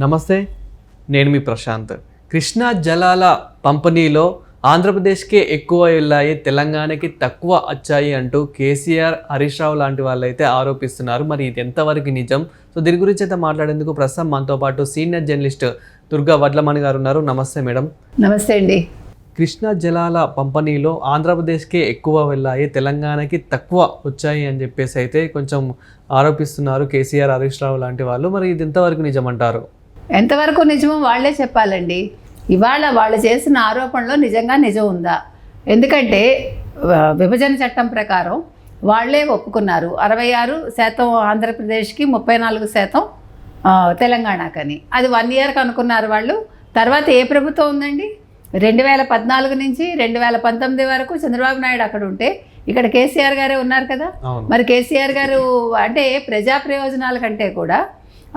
నమస్తే, నేను మీ ప్రశాంత్. కృష్ణా జలాల పంపిణీలో ఆంధ్రప్రదేశ్కే ఎక్కువ వెళ్ళాయి, తెలంగాణకి తక్కువ వచ్చాయి అంటూ కేసీఆర్, హరీష్ రావు లాంటి వాళ్ళు అయితే ఆరోపిస్తున్నారు. మరి ఇది ఎంతవరకు నిజం? సో దీని గురించి అయితే మాట్లాడేందుకు ప్రస్తుతం మనతో పాటు సీనియర్ జర్నలిస్ట్ దుర్గా వడ్లమణి గారు ఉన్నారు. నమస్తే మేడం. నమస్తే అండి. కృష్ణా జలాల పంపిణీలో ఆంధ్రప్రదేశ్కే ఎక్కువ వెళ్ళాయి, తెలంగాణకి తక్కువ వచ్చాయి అని చెప్పేసి అయితే కొంచెం ఆరోపిస్తున్నారు కేసీఆర్, హరీష్ రావు లాంటి వాళ్ళు. మరి ఇది ఎంతవరకు నిజం అంటారు? ఎంతవరకు నిజమో వాళ్లే చెప్పాలండి. ఇవాళ వాళ్ళు చేసిన ఆరోపణలో నిజంగా నిజం ఉందా? ఎందుకంటే విభజన చట్టం ప్రకారం వాళ్లే ఒప్పుకున్నారు 66% ఆంధ్రప్రదేశ్కి, 34% తెలంగాణకని. అది 1 ఇయర్కి అనుకున్నారు వాళ్ళు. తర్వాత ఏ ప్రభుత్వం ఉందండి? 2014 నుంచి 2019 వరకు చంద్రబాబు నాయుడు అక్కడ ఉంటే ఇక్కడ కేసీఆర్ గారే ఉన్నారు కదా. మరి కేసీఆర్ గారు అంటే ప్రజా ప్రయోజనాల కంటే కూడా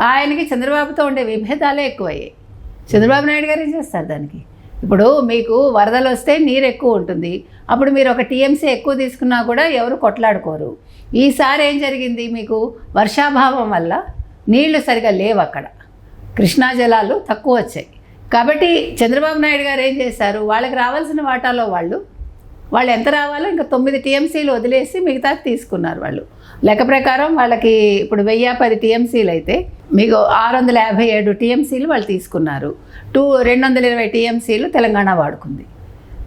ఆయనకి చంద్రబాబుతో ఉండే విభేదాలే ఎక్కువయ్యాయి. చంద్రబాబు నాయుడు గారు ఏం చేస్తారు దానికి? ఇప్పుడు మీకు వరదలు వస్తే నీరు ఎక్కువ ఉంటుంది, అప్పుడు మీరు ఒక టీఎంసీ ఎక్కువ తీసుకున్నా కూడా ఎవరు కొట్లాడుకోరు. ఈసారి ఏం జరిగింది? మీకు వర్షాభావం వల్ల నీళ్లు సరిగా లేవు, అక్కడ కృష్ణా జలాలు తక్కువ వచ్చాయి. కాబట్టి చంద్రబాబు నాయుడు గారు ఏం చేశారు? వాళ్ళకి రావాల్సిన వాటాలో వాళ్ళు ఎంత రావాలో ఇంకా 9 టీఎంసీలు వదిలేసి మిగతా తీసుకున్నారు. వాళ్ళు లెక్క ప్రకారం వాళ్ళకి ఇప్పుడు 1010 టీఎంసీలు అయితే మీకు 657 టీఎంసీలు వాళ్ళు తీసుకున్నారు. 220 టీఎంసీలు తెలంగాణ వాడుకుంది.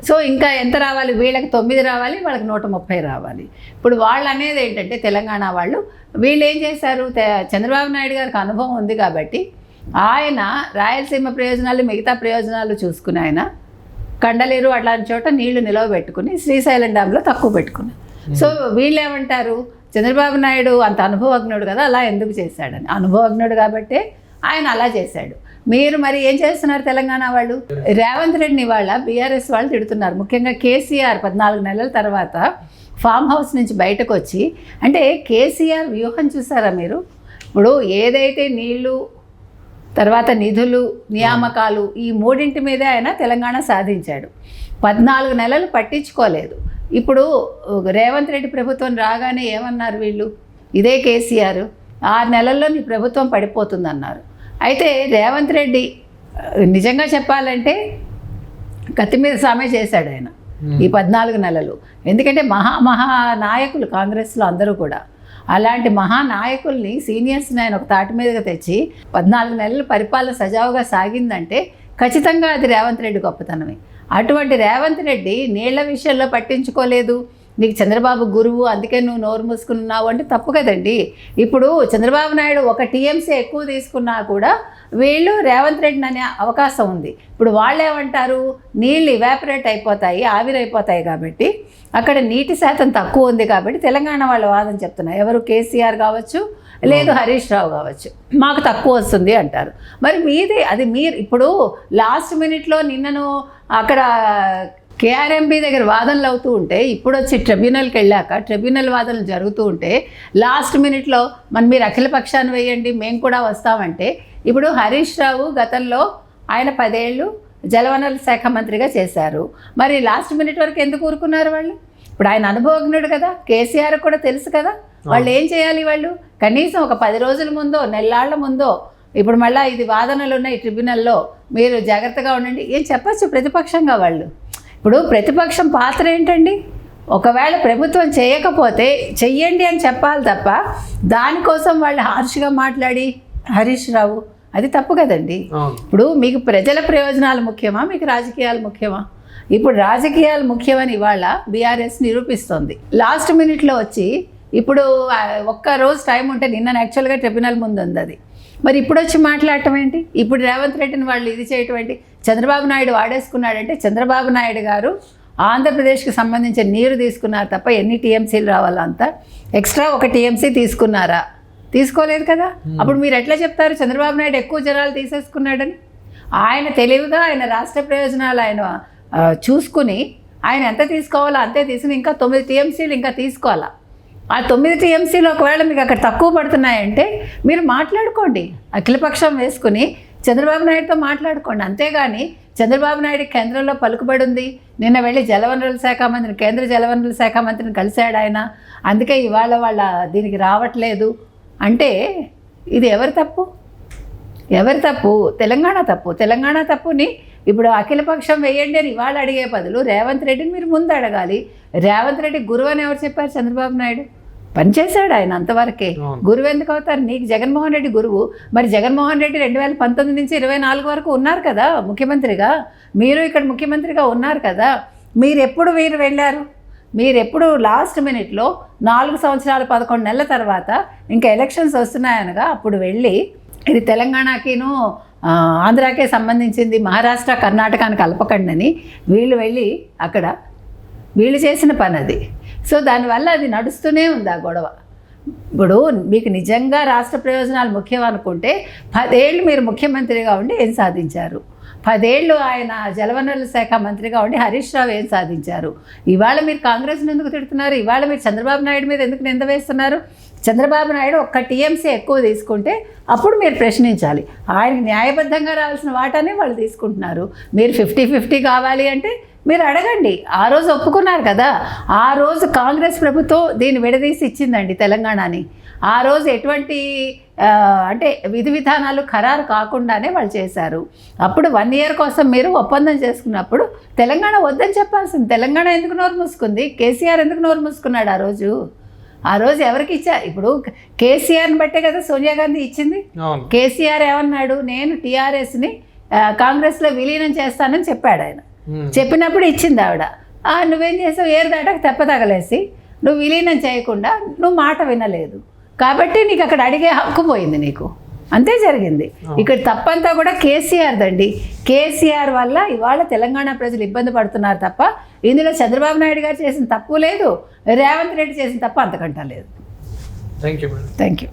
సో ఇంకా ఎంత రావాలి? వీళ్ళకి 9 రావాలి, వాళ్ళకి 130 రావాలి. ఇప్పుడు వాళ్ళు అనేది ఏంటంటే తెలంగాణ వీళ్ళు ఏం చేశారు? చంద్రబాబు నాయుడు గారికి అనుభవం ఉంది కాబట్టి ఆయన రాయలసీమ ప్రయోజనాలు, మిగతా ప్రయోజనాలు చూసుకుని ఆయన కండలేరు అట్లాంటి చోట నీళ్లు నిలవబెట్టుకుని శ్రీశైలం డ్యాంలో తక్కువ పెట్టుకుని. సో వీళ్ళు ఏమంటారు? చంద్రబాబు నాయుడు అంత అనుభవజ్ఞుడు కదా, అలా ఎందుకు చేశాడని. అనుభవజ్ఞుడు కాబట్టే ఆయన అలా చేశాడు. మీరు మరి ఏం చేస్తున్నారు? తెలంగాణ వాళ్ళు రేవంత్ రెడ్డిని వాళ్ళ బీఆర్ఎస్ వాళ్ళు తిడుతున్నారు. ముఖ్యంగా కేసీఆర్ 14 నెలల తర్వాత ఫామ్ హౌస్ నుంచి బయటకు వచ్చి, అంటే కేసీఆర్ వ్యూహం చూసారా మీరు? ఇప్పుడు ఏదైతే నీళ్లు, తర్వాత నిధులు, నియామకాలు, ఈ 3 మీదే ఆయన తెలంగాణ సాధించాడు. 14 నెలలు పట్టించుకోలేదు. ఇప్పుడు రేవంత్ రెడ్డి ప్రభుత్వం రాగానే ఏమన్నారు వీళ్ళు? ఇదే కేసీఆర్ 6 నెలల్లో నీ ప్రభుత్వం పడిపోతుందన్నారు. అయితే రేవంత్ రెడ్డి నిజంగా చెప్పాలంటే కత్తి మీద సామే చేశాడు ఆయన ఈ 14 నెలలు. ఎందుకంటే మహా నాయకులు కాంగ్రెస్లో అందరూ కూడా, అలాంటి మహానాయకుల్ని, సీనియర్స్ని ఆయన ఒక తాటి మీదగా తెచ్చి 14 నెలలు పరిపాలన సజావుగా సాగిందంటే ఖచ్చితంగా అది రేవంత్ రెడ్డి గొప్పతనమే. అటువంటి రేవంత్ రెడ్డి నీళ్ల విషయంలో పట్టించుకోలేదు. నీకు చంద్రబాబు గురువు, అందుకే నువ్వు నోరు మూసుకున్నావు అంటే తప్పు కదండి. ఇప్పుడు చంద్రబాబు నాయుడు ఒక టీఎంసీ ఎక్కువ తీసుకున్నా కూడా వీళ్ళు రేవంత్ రెడ్డిని అనే అవకాశం ఉంది. ఇప్పుడు వాళ్ళు ఏమంటారు? నీళ్ళు ఇవాపరేట్ అయిపోతాయి, ఆవిరైపోతాయి కాబట్టి అక్కడ నీటి శాతం తక్కువ ఉంది కాబట్టి తెలంగాణ వాళ్ళ వాదన చెప్తున్నారు. ఎవరు? కేసీఆర్ కావచ్చు, లేదు హరీష్ రావు కావచ్చు, మాకు తక్కువ వస్తుంది అంటారు. మరి మీది అది మీరు ఇప్పుడు లాస్ట్ మినిట్లో నిన్నను అక్కడ కేఆర్ఎంబీ దగ్గర వాదనలు అవుతూ ఉంటే, ఇప్పుడు వచ్చి ట్రిబ్యునల్కి వెళ్ళాక ట్రిబ్యునల్ వాదనలు జరుగుతూ ఉంటే లాస్ట్ మినిట్లో మీరు అఖిల పక్షాన్ని వేయండి, మేము కూడా వస్తామంటే, ఇప్పుడు హరీష్ రావు గతంలో ఆయన 10 ఏళ్ళు జలవనరుల శాఖ మంత్రిగా చేశారు. మరి లాస్ట్ మినిట్ వరకు ఎందుకు ఊరుకున్నారు వాళ్ళు? ఇప్పుడు ఆయన అనుభవజ్ఞుడు కదా, కేసీఆర్ కూడా తెలుసు కదా వాళ్ళు ఏం చేయాలి. వాళ్ళు కనీసం ఒక 10 రోజుల ముందో, నెల్లాళ్ల ముందో, ఇప్పుడు మళ్ళీ ఇది వాదనలు ఉన్నాయి ట్రిబ్యునల్లో, మీరు జాగ్రత్తగా ఉండండి ఏం చెప్పచ్చు ప్రతిపక్షంగా వాళ్ళు. ఇప్పుడు ప్రతిపక్షం పాత్ర ఏంటండి? ఒకవేళ ప్రభుత్వం చేయకపోతే చెయ్యండి అని చెప్పాలి తప్ప దానికోసం వాళ్ళు హార్ష్గా మాట్లాడి హరీష్ రావు, అది తప్పు కదండి. ఇప్పుడు మీకు ప్రజల ప్రయోజనాలు ముఖ్యమా, మీకు రాజకీయాలు ముఖ్యమా? ఇప్పుడు రాజకీయాలు ముఖ్యమని ఇవాళ బీఆర్ఎస్ నిరూపిస్తోంది. లాస్ట్ మినిట్లో వచ్చి ఇప్పుడు ఒక్క రోజు టైం ఉంటే, నిన్న యాక్చువల్గా ట్రిబ్యునల్ ముందు ఉంది అది, మరి ఇప్పుడు వచ్చి మాట్లాడటం ఏంటి? ఇప్పుడు రేవంత్ రెడ్డిని వాళ్ళు ఇది చేయటం ఏంటి? చంద్రబాబు నాయుడు వాడేసుకున్నాడంటే చంద్రబాబు నాయుడు గారు ఆంధ్రప్రదేశ్కి సంబంధించిన నీరు తీసుకున్నారు తప్ప ఎన్ని టీఎంసీలు రావాలో అంత ఎక్స్ట్రా ఒక టీఎంసీ తీసుకున్నారా? తీసుకోలేదు కదా. అప్పుడు మీరు ఎట్లా చెప్తారు చంద్రబాబు నాయుడు ఎక్కువ జలాలు తీసేసుకున్నాడని? ఆయన తెలివిగా ఆయన రాష్ట్ర ప్రయోజనాలు ఆయన చూసుకుని ఆయన ఎంత తీసుకోవాలో అంతే తీసుకుని ఇంకా 9 టీఎంసీలు ఇంకా తీసుకోవాలా. ఆ 9 టీఎంసీలు ఒకవేళ మీకు అక్కడ తక్కువ పడుతున్నాయంటే మీరు మాట్లాడుకోండి, అఖిలపక్షం వేసుకుని చంద్రబాబు నాయుడుతో మాట్లాడుకోండి. అంతేగాని చంద్రబాబు నాయుడు కేంద్రంలో పలుకుబడి ఉంది, నిన్న వెళ్ళి జలవనరుల శాఖ మంత్రిని, కేంద్ర జలవనరుల శాఖ మంత్రిని కలిశాడు ఆయన, అందుకే ఇవాళ దీనికి రావట్లేదు అంటే ఇది ఎవరి తప్పు? ఎవరి తప్పు? తెలంగాణ తప్పు. తెలంగాణ తప్పుని ఇప్పుడు అఖిలపక్షం వేయండి అని ఇవాళ అడిగే బదులు రేవంత్ రెడ్డిని మీరు ముందు అడగాలి. రేవంత్ రెడ్డి గురువు అని ఎవరు చెప్పారు? చంద్రబాబు నాయుడు పనిచేశాడు ఆయన అంతవరకే. గురువు ఎందుకు అవుతారు? నీకు జగన్మోహన్ రెడ్డి గురువు. మరి జగన్మోహన్ రెడ్డి 2019 నుంచి 24 వరకు ఉన్నారు కదా ముఖ్యమంత్రిగా. మీరు ఇక్కడ ముఖ్యమంత్రిగా ఉన్నారు కదా. మీరు వెళ్ళారు? మీరు ఎప్పుడు లాస్ట్ మినిట్లో 4 సంవత్సరాలు 11 నెలల తర్వాత ఇంకా ఎలక్షన్స్ వస్తున్నాయనగా అప్పుడు వెళ్ళి ఇది తెలంగాణకిను ఆంధ్రాకే సంబంధించింది, మహారాష్ట్ర కర్ణాటకాన్ని కలపకండి వీళ్ళు వెళ్ళి అక్కడ వీళ్ళు చేసిన పని అది. సో దానివల్ల అది నడుస్తూనే ఉంది ఆ గొడవ. ఇప్పుడు మీకు నిజంగా రాష్ట్ర ప్రయోజనాలు ముఖ్యం అనుకుంటే 10 ఏళ్ళు మీరు ముఖ్యమంత్రిగా ఉండి ఏం సాధించారు? 10 ఏళ్ళు ఆయన జలవనరుల శాఖ మంత్రిగా ఉండి హరీష్ రావు ఏం సాధించారు? ఇవాళ మీరు కాంగ్రెస్ని ఎందుకు తిడుతున్నారు? ఇవాళ మీరు చంద్రబాబు నాయుడు మీద ఎందుకు నింద వేస్తున్నారు? చంద్రబాబు నాయుడు ఒక్క టీఎంసీ ఎక్కువ తీసుకుంటే అప్పుడు మీరు ప్రశ్నించాలి. ఆయనకి న్యాయబద్ధంగా రావాల్సిన వాటానే వాళ్ళు తీసుకుంటున్నారు. మీరు 50-50 కావాలి అంటే మీరు అడగండి. ఆ రోజు ఒప్పుకున్నారు కదా. ఆ రోజు కాంగ్రెస్ ప్రభుత్వం దీన్ని విడదీసి ఇచ్చిందండి తెలంగాణని. ఆ రోజు ఎటువంటి అంటే విధి విధానాలు ఖరారు కాకుండానే వాళ్ళు చేశారు. అప్పుడు 1 ఇయర్ కోసం మీరు ఒప్పందం చేసుకున్నప్పుడు తెలంగాణ వద్దని చెప్పాల్సింది. తెలంగాణ ఎందుకు నోరు మూసుకుంది? కేసీఆర్ ఎందుకు నోరు మూసుకున్నాడు ఆ రోజు ఎవరికి ఇచ్చారు? ఇప్పుడు కేసీఆర్ని బట్టే కదా సోనియా గాంధీ ఇచ్చింది. కేసీఆర్ ఏమన్నాడు? నేను టీఆర్ఎస్ని కాంగ్రెస్లో విలీనం చేస్తానని చెప్పాడు ఆయన. చెప్పినప్పుడు ఇచ్చింది ఆవిడ. నువ్వేం చేసావు? ఏరు దాటకు తెప్ప తగలేసి నువ్వు విలీనం చేయకుండా నువ్వు మాట వినలేదు కాబట్టి నీకు అక్కడ అడిగే హక్కు పోయింది నీకు. అంతే జరిగింది. ఇక్కడ తప్పంతా కూడా కేసీఆర్దండి. కేసీఆర్ వల్ల ఇవాళ తెలంగాణ ప్రజలు ఇబ్బంది పడుతున్నారు తప్ప ఇందులో చంద్రబాబు నాయుడు గారు చేసిన తప్పు లేదు, రేవంత్ రెడ్డి చేసిన తప్పు అంతకంటా లేదు. Thank you. Thank you.